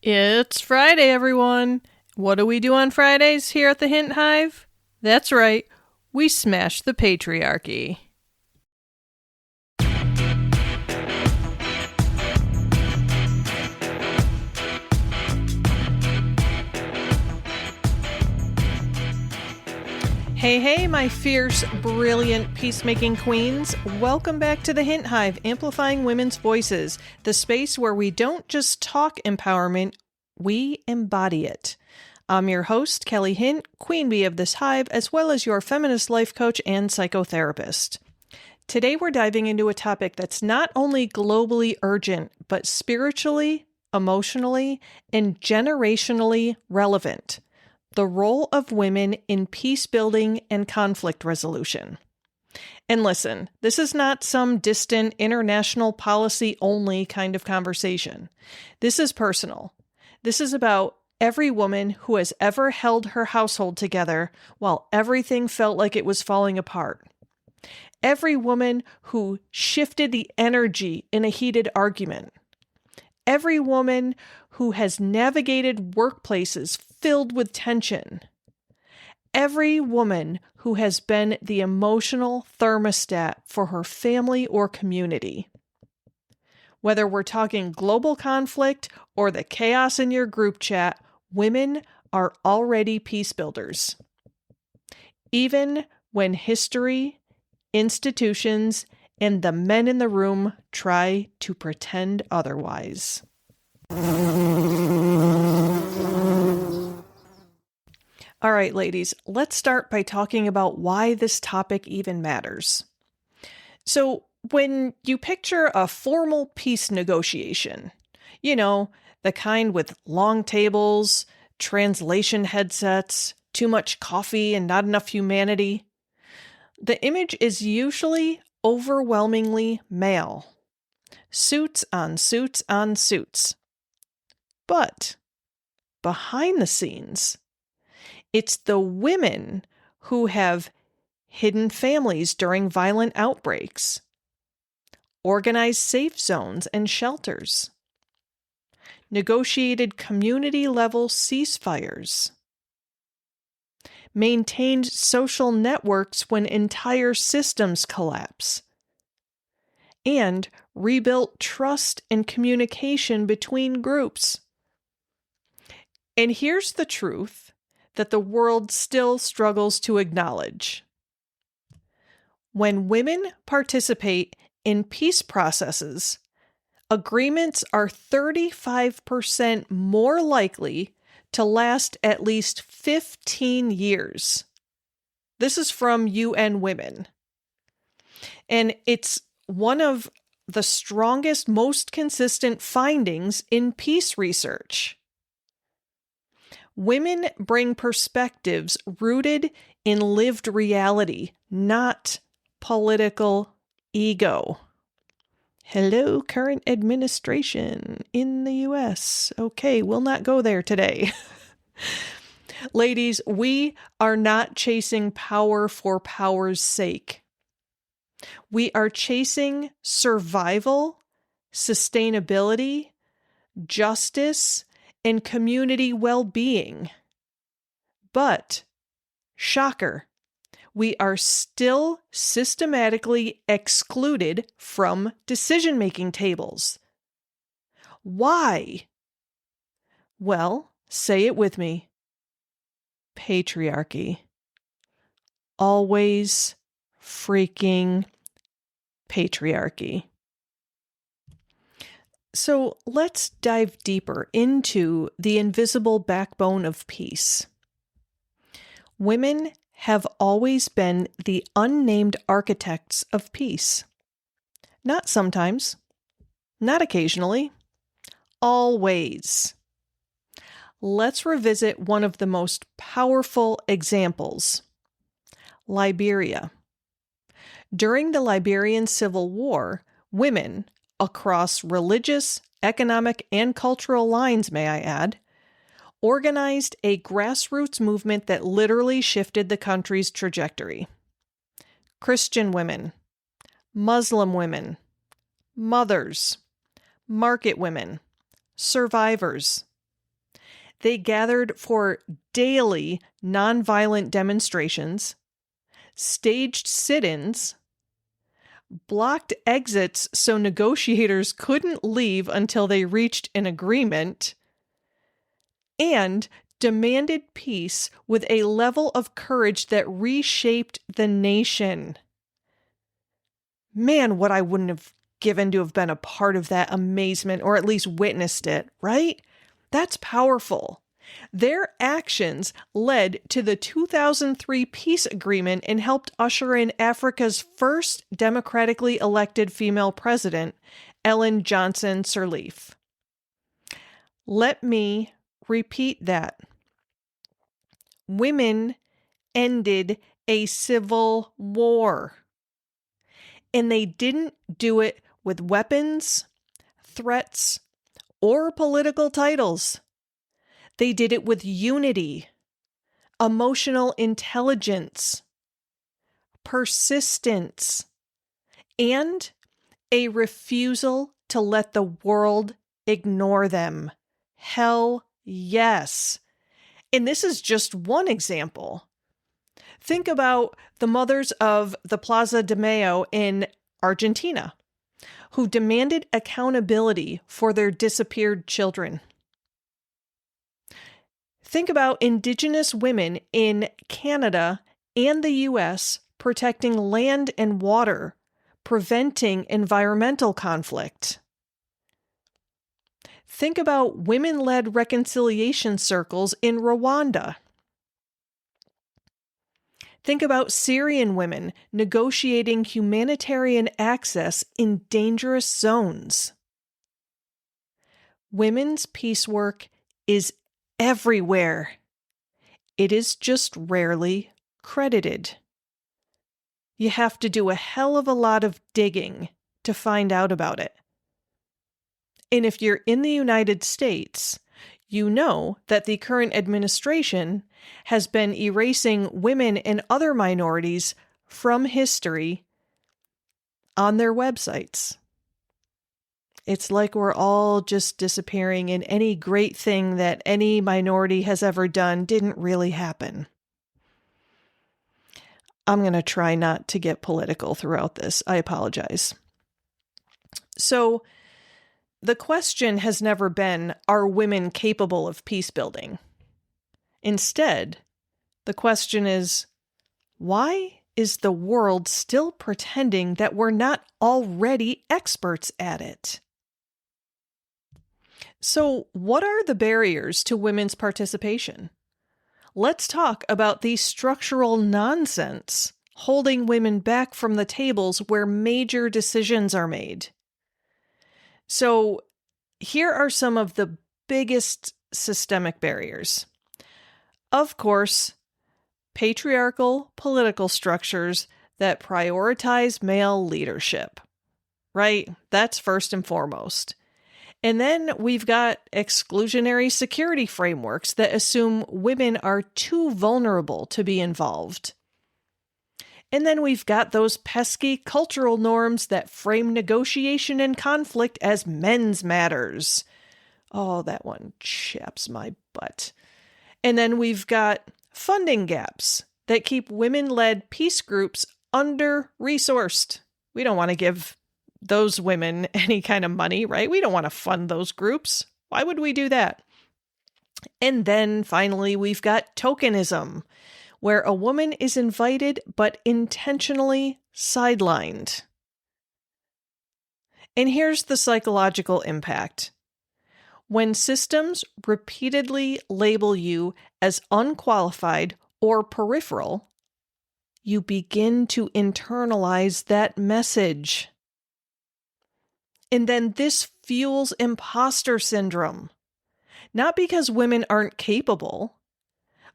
It's Friday, everyone. What do we do on Fridays here at the Hint Hive? That's right, we smash the patriarchy. Hey, my fierce, brilliant peacemaking queens. Welcome back to the Hint Hive, Amplifying Women's Voices, the space where we don't just talk empowerment, we embody it. I'm your host, Kelly Hint, queen bee of this hive, as well as your feminist life coach and psychotherapist. Today we're diving into a topic that's not only globally urgent, but spiritually, emotionally, and generationally relevant. The role of women in peace building and conflict resolution. And listen, this is not some distant international policy only kind of conversation. This is personal. This is about every woman who has ever held her household together while everything felt like it was falling apart. Every woman who shifted the energy in a heated argument. Every woman who has navigated workplaces filled with tension. Every woman who has been the emotional thermostat for her family or community. Whether we're talking global conflict or the chaos in your group chat, women are already peace builders. Even when history, institutions, and the men in the room try to pretend otherwise. All right, ladies, let's start by talking about why this topic even matters. So, when you picture a formal peace negotiation, the kind with long tables, translation headsets, too much coffee, and not enough humanity, the image is usually overwhelmingly male. Suits on suits on suits. But behind the scenes, it's the women who have hidden families during violent outbreaks, organized safe zones and shelters, negotiated community-level ceasefires, maintained social networks when entire systems collapse, and rebuilt trust and communication between groups. And here's the truth that the world still struggles to acknowledge. When women participate in peace processes, agreements are 35% more likely to last at least 15 years. This is from UN Women. And it's one of the strongest, most consistent findings in peace research. Women bring perspectives rooted in lived reality, not political ego. Hello, current administration in the U.S. Okay, we'll not go there today. Ladies, we are not chasing power for power's sake. We are chasing survival, sustainability, justice, and community well-being. But, shocker, we are still systematically excluded from decision-making tables. Why? Well, say it with me. Patriarchy. Always freaking patriarchy. So let's dive deeper into the invisible backbone of peace. Women have always been the unnamed architects of peace. Not sometimes, not occasionally, always. Let's revisit one of the most powerful examples, Liberia. During the Liberian Civil War, women, across religious, economic, and cultural lines, may I add, organized a grassroots movement that literally shifted the country's trajectory. Christian women, Muslim women, mothers, market women, survivors, They gathered for daily nonviolent demonstrations, staged sit-ins, blocked exits so negotiators couldn't leave until they reached an agreement, and demanded peace with a level of courage that reshaped the nation. Man, what I wouldn't have given to have been a part of that amazement, or at least witnessed it, right? That's powerful. Their actions led to the 2003 peace agreement and helped usher in Africa's first democratically elected female president, Ellen Johnson Sirleaf. Let me repeat that. Women ended a civil war. And they didn't do it with weapons, threats, or political titles. They did it with unity, emotional intelligence, persistence, and a refusal to let the world ignore them. Hell yes. And this is just one example. Think about the mothers of the Plaza de Mayo in Argentina, who demanded accountability for their disappeared children. Think about Indigenous women in Canada and the U.S. protecting land and water, preventing environmental conflict. Think about women-led reconciliation circles in Rwanda. Think about Syrian women negotiating humanitarian access in dangerous zones. Women's peace work is everywhere. It is just rarely credited. You have to do a hell of a lot of digging to find out about it. And if you're in the United States, you know that the current administration has been erasing women and other minorities from history on their websites. It's like we're all just disappearing, and any great thing that any minority has ever done didn't really happen. I'm going to try not to get political throughout this. I apologize. So, the question has never been, are women capable of peace building? Instead, the question is, why is the world still pretending that we're not already experts at it? So, what are the barriers to women's participation? Let's talk about the structural nonsense holding women back from the tables where major decisions are made. So, here are some of the biggest systemic barriers. Of course, patriarchal political structures that prioritize male leadership, right? That's first and foremost. And then we've got exclusionary security frameworks that assume women are too vulnerable to be involved. And then we've got those pesky cultural norms that frame negotiation and conflict as men's matters. Oh, that one chaps my butt. And then we've got funding gaps that keep women-led peace groups under-resourced. We don't want to give those women any kind of money, right? We don't want to fund those groups. Why would we do that? And then finally, we've got tokenism, where a woman is invited but intentionally sidelined. And here's the psychological impact. When systems repeatedly label you as unqualified or peripheral, you begin to internalize that message. And then this fuels imposter syndrome. Not because women aren't capable,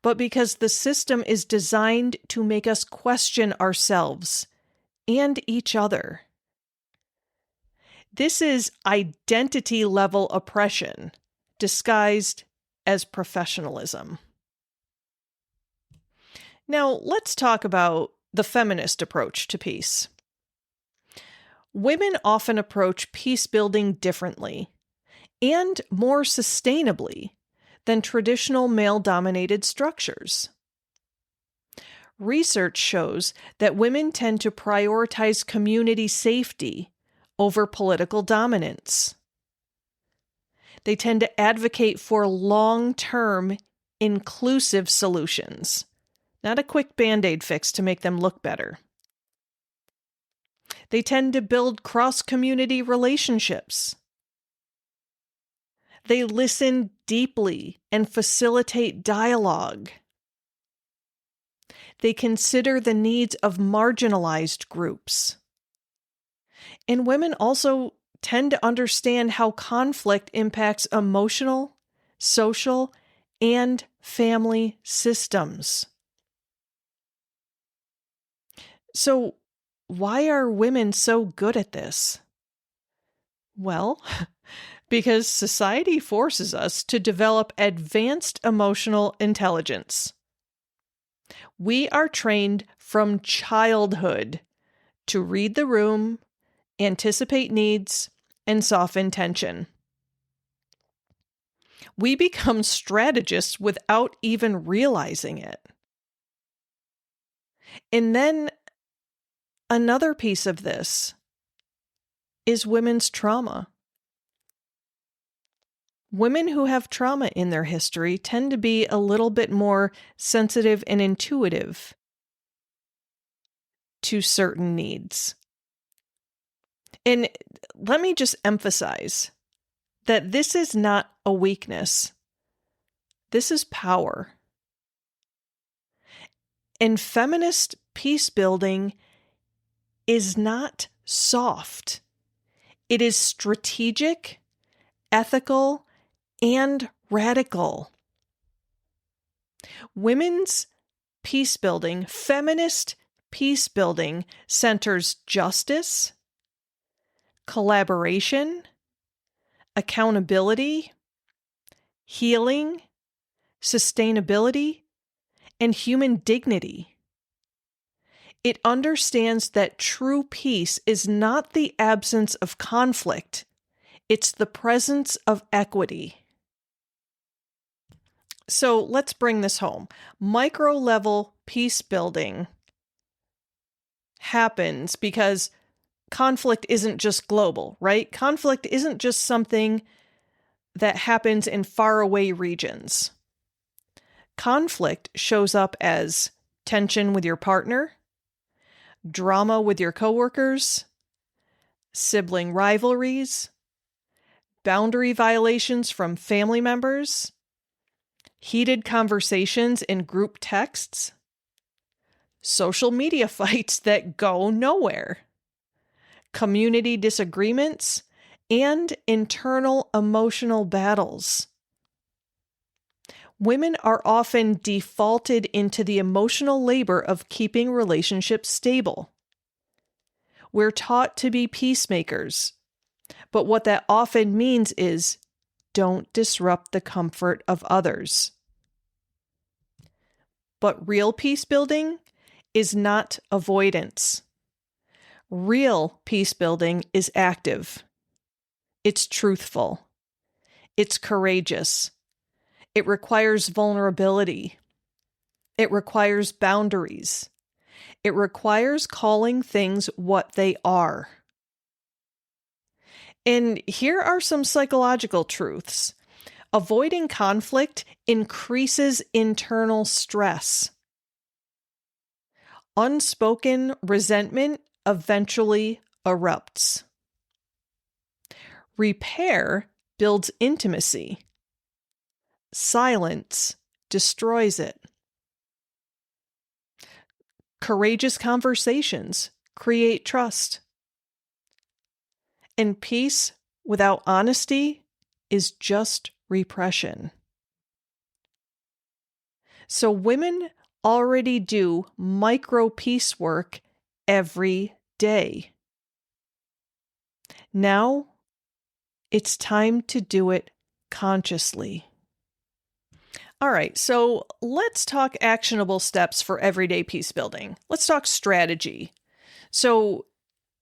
but because the system is designed to make us question ourselves and each other. This is identity-level oppression, disguised as professionalism. Now, let's talk about the feminist approach to peace. Women often approach peace building differently and more sustainably than traditional male-dominated structures. Research shows that women tend to prioritize community safety over political dominance. They tend to advocate for long-term, inclusive solutions, not a quick Band-Aid fix to make them look better. They tend to build cross-community relationships. They listen deeply and facilitate dialogue. They consider the needs of marginalized groups. And women also tend to understand how conflict impacts emotional, social, and family systems. So, why are women so good at this? Well, because society forces us to develop advanced emotional intelligence. We are trained from childhood to read the room, anticipate needs, and soften tension. We become strategists without even realizing it. And then another piece of this is women's trauma. Women who have trauma in their history tend to be a little bit more sensitive and intuitive to certain needs. And let me just emphasize that this is not a weakness. This is power. And feminist peace building is not soft. It is strategic, ethical, and radical. Women's peace building, feminist peace building, centers justice, collaboration, accountability, healing, sustainability, and human dignity. It understands that true peace is not the absence of conflict, it's the presence of equity. So let's bring this home. Micro-level peace building happens because conflict isn't just global, right? Conflict isn't just something that happens in faraway regions. Conflict shows up as tension with your partner, drama with your coworkers, sibling rivalries, boundary violations from family members, heated conversations in group texts, social media fights that go nowhere, community disagreements, and internal emotional battles. Women are often defaulted into the emotional labor of keeping relationships stable. We're taught to be peacemakers, but what that often means is don't disrupt the comfort of others. But real peace building is not avoidance. Real peace building is active. It's truthful. It's courageous. It requires vulnerability. It requires boundaries. It requires calling things what they are. And here are some psychological truths. Avoiding conflict increases internal stress. Unspoken resentment eventually erupts. Repair builds intimacy. Silence destroys it. Courageous conversations create trust. And peace without honesty is just repression. So women already do micro peace work every day. Now it's time to do it consciously. All right, so let's talk actionable steps for everyday peace building. Let's talk strategy. So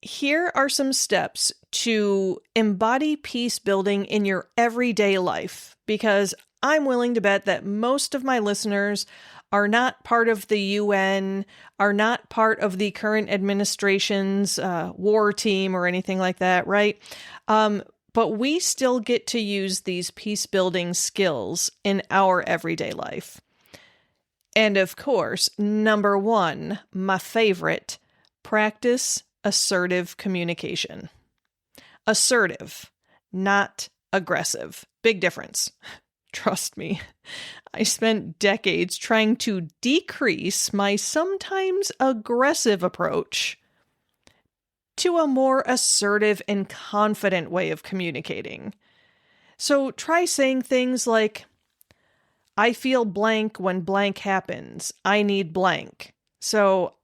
here are some steps to embody peace building in your everyday life, because I'm willing to bet that most of my listeners are not part of the UN, are not part of the current administration's war team or anything like that, right? But we still get to use these peace building skills in our everyday life. And of course, number one, my favorite, practice assertive communication. Assertive, not aggressive. Big difference. Trust me, I spent decades trying to decrease my sometimes aggressive approach to a more assertive and confident way of communicating. So try saying things like, I feel blank when blank happens. I need blank. So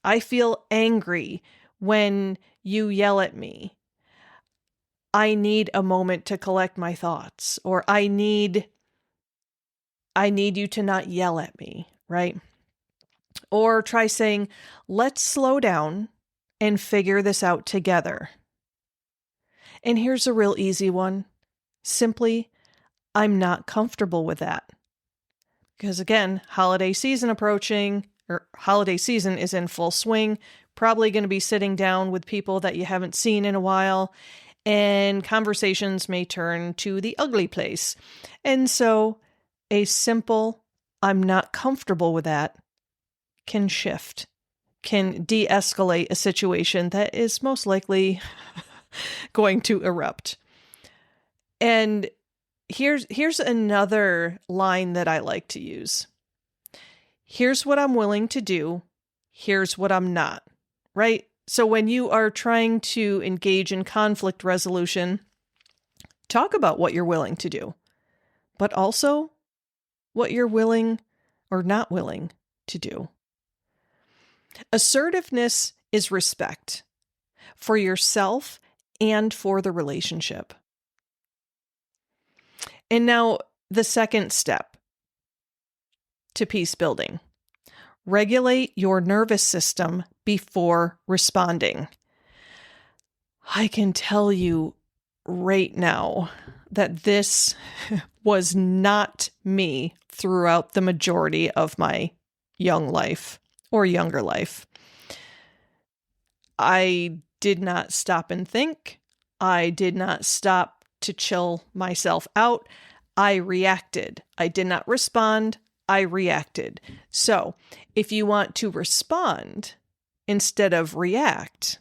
I feel angry when you yell at me. I need a moment to collect my thoughts, or I need you to not yell at me, right? Or try saying, let's slow down and figure this out together. And here's a real easy one. Simply, I'm not comfortable with that. Because again, holiday season approaching, or holiday season is in full swing, probably going to be sitting down with people that you haven't seen in a while, and conversations may turn to the ugly place. And so a simple, I'm not comfortable with that, can shift, can de-escalate a situation that is most likely going to erupt. And here's another line that I like to use. Here's what I'm willing to do. Here's what I'm not, right? So when you are trying to engage in conflict resolution, talk about what you're willing to do, but also what you're willing or not willing to do. Assertiveness is respect for yourself and for the relationship. And now the second step to peace building. Regulate your nervous system before responding. I can tell you right now that this was not me throughout the majority of my young life or younger life. I did not stop and think. I did not stop to chill myself out. I reacted. I did not respond. I reacted. So if you want to respond instead of react,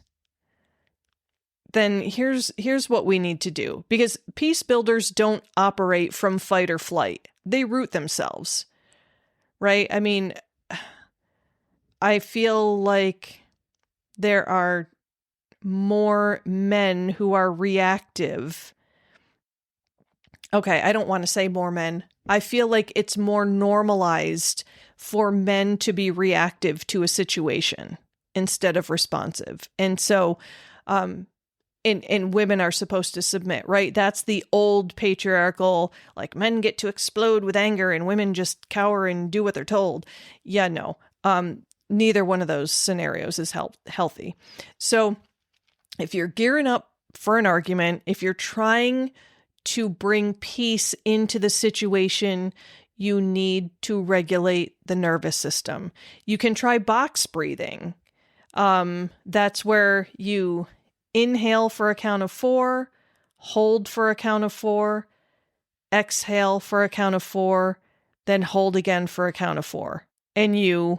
then here's what we need to do. Because peace builders don't operate from fight or flight. They root themselves, right? I mean, I feel like there are more men who are reactive. Okay, I don't want to say more men. I feel like it's more normalized for men to be reactive to a situation instead of responsive. And so, and women are supposed to submit, right? That's the old patriarchal, like men get to explode with anger and women just cower and do what they're told. Yeah, no. Neither one of those scenarios is healthy. So if you're gearing up for an argument, if you're trying to bring peace into the situation, you need to regulate the nervous system. You can try box breathing. That's where you inhale for a count of 4, hold for a count of 4, exhale for a count of 4, then hold again for a count of 4. And you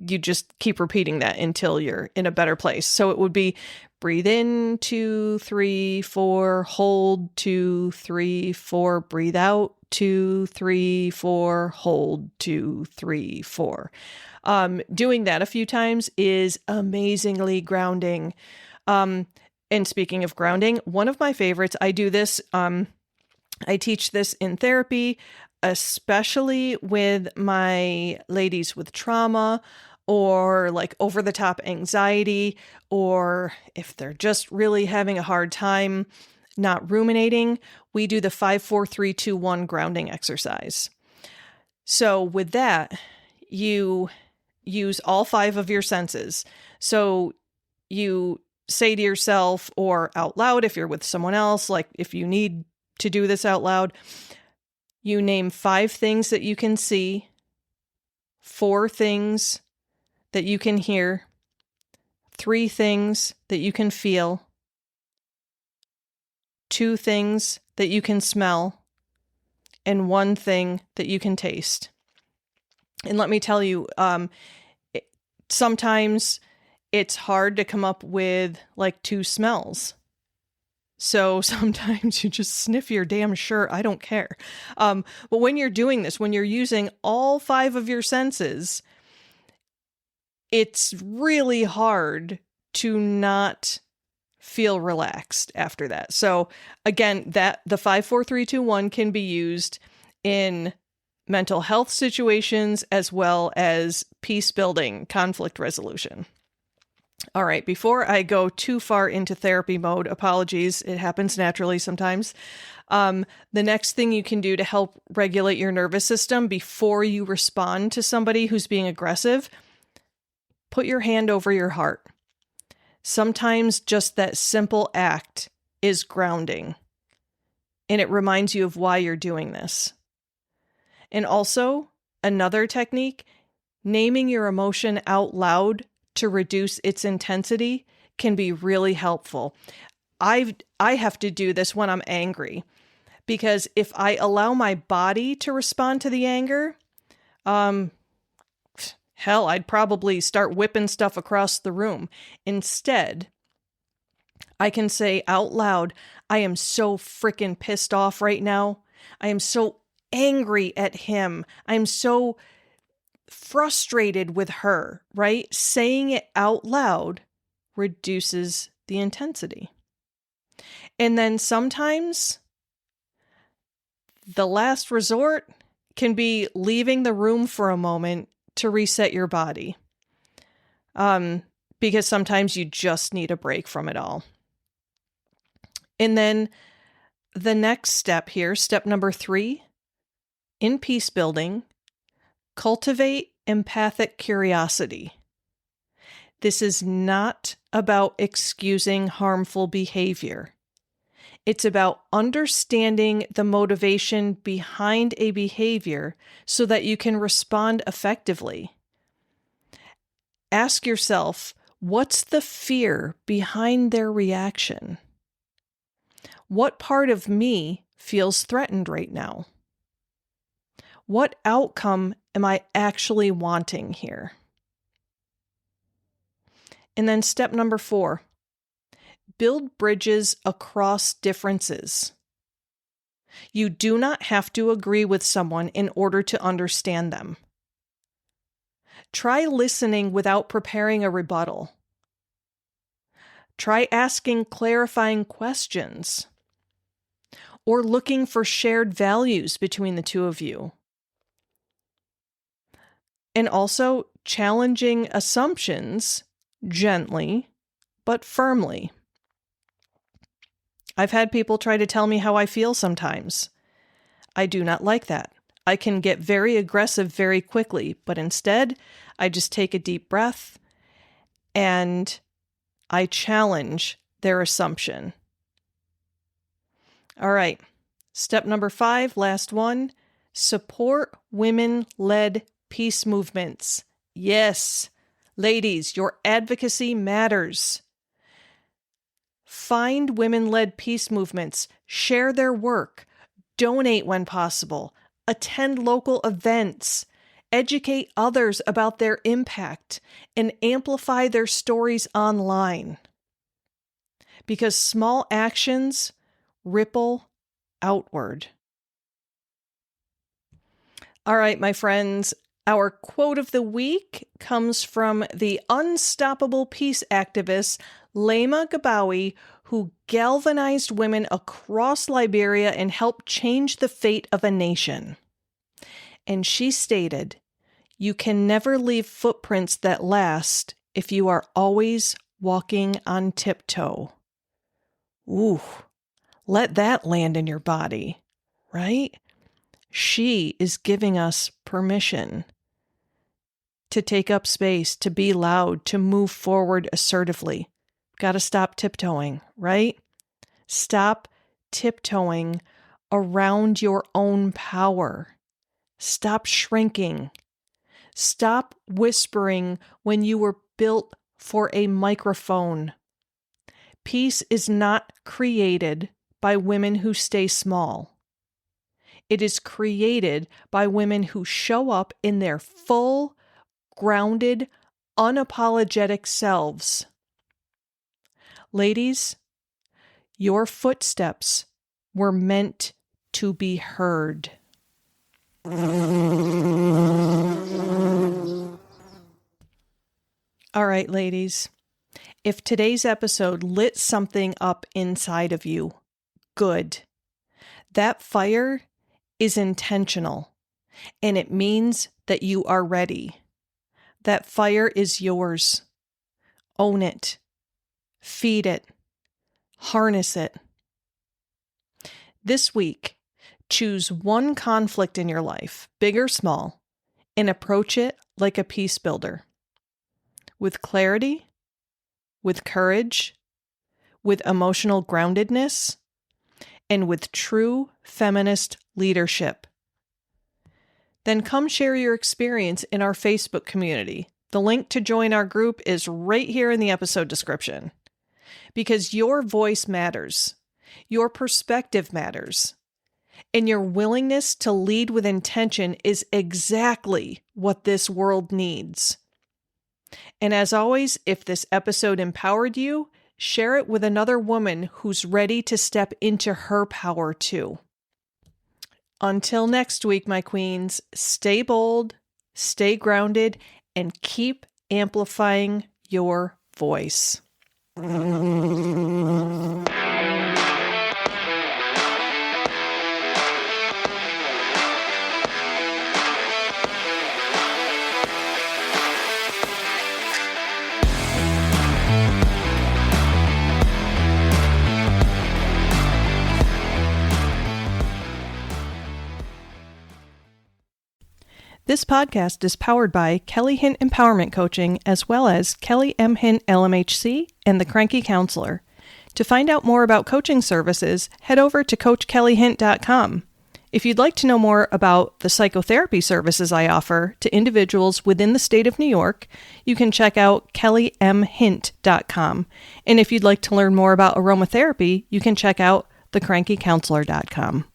just keep repeating that until you're in a better place. So it would be breathe in, 2, 3, 4, hold, 2, 3, 4, breathe out, 2, 3, 4, hold, 2, 3, 4. Doing that a few times is amazingly grounding. And speaking of grounding, one of my favorites, I do this, I teach this in therapy, especially with my ladies with trauma, or like over the top anxiety, or if they're just really having a hard time not ruminating, we do the 5, 4, 3, 2, 1 grounding exercise. So with that, you use all 5 of your senses. So you say to yourself or out loud, if you're with someone else, like if you need to do this out loud, You name 5 things that you can see, 4 things that you can hear, 3 things that you can feel, 2 things that you can smell, and 1 thing that you can taste. And let me tell you, sometimes it's hard to come up with like 2 smells. So sometimes you just sniff your damn shirt. I don't care. But when you're doing this, when you're using all 5 of your senses, it's really hard to not feel relaxed after that. So again, that the 5, 4, 3, 2, 1 can be used in mental health situations as well as peace building, conflict resolution. All right, before I go too far into therapy mode, apologies, it happens naturally sometimes. The next thing you can do to help regulate your nervous system before you respond to somebody who's being aggressive, put your hand over your heart. Sometimes just that simple act is grounding, and it reminds you of why you're doing this. And also, another technique, naming your emotion out loud to reduce its intensity can be really helpful. I have to do this when I'm angry, because if I allow my body to respond to the anger, hell, I'd probably start whipping stuff across the room. Instead, I can say out loud, I am so freaking pissed off right now. I am so angry at him. I'm so frustrated with her, right? Saying it out loud reduces the intensity. And then sometimes the last resort can be leaving the room for a moment to reset your body. Because sometimes you just need a break from it all. And then the next step here, step number 3, in peace building, cultivate empathic curiosity. This is not about excusing harmful behavior. It's about understanding the motivation behind a behavior so that you can respond effectively. Ask yourself, what's the fear behind their reaction? What part of me feels threatened right now? What outcome am I actually wanting here? And then step number 4, build bridges across differences. You do not have to agree with someone in order to understand them. Try listening without preparing a rebuttal. Try asking clarifying questions or looking for shared values between the two of you. And also challenging assumptions gently but firmly. I've had people try to tell me how I feel sometimes. I do not like that. I can get very aggressive very quickly, but instead, I just take a deep breath and I challenge their assumption. All right. Step number 5, last one, support women-led peace movements. Yes, ladies, your advocacy matters. Find women-led peace movements, share their work, donate when possible, attend local events, educate others about their impact, and amplify their stories online. Because small actions ripple outward. All right, my friends, our quote of the week comes from the unstoppable peace activist Lema Gabawi, who galvanized women across Liberia and helped change the fate of a nation. And she stated, "You can never leave footprints that last if you are always walking on tiptoe." Ooh, let that land in your body, right? She is giving us permission to take up space, to be loud, to move forward assertively. Got to stop tiptoeing, right? Stop tiptoeing around your own power. Stop shrinking. Stop whispering when you were built for a microphone. Peace is not created by women who stay small. It is created by women who show up in their full, grounded, unapologetic selves. Ladies, your footsteps were meant to be heard. All right, ladies. If today's episode lit something up inside of you, good. That fire is intentional, and it means that you are ready. That fire is yours. Own it. Feed it. Harness it. This week, choose one conflict in your life, big or small, and approach it like a peace builder. With clarity, with courage, with emotional groundedness, and with true feminist leadership. Then come share your experience in our Facebook community. The link to join our group is right here in the episode description. Because your voice matters, your perspective matters, and your willingness to lead with intention is exactly what this world needs. And as always, if this episode empowered you, share it with another woman who's ready to step into her power too. Until next week, my queens, stay bold, stay grounded, and keep amplifying your voice. This podcast is powered by Kelly Hint Empowerment Coaching, as well as Kelly M. Hint LMHC and The Cranky Counselor. To find out more about coaching services, head over to CoachKellyHint.com. If you'd like to know more about the psychotherapy services I offer to individuals within the state of New York, you can check out KellyMHint.com. And if you'd like to learn more about aromatherapy, you can check out TheCrankyCounselor.com.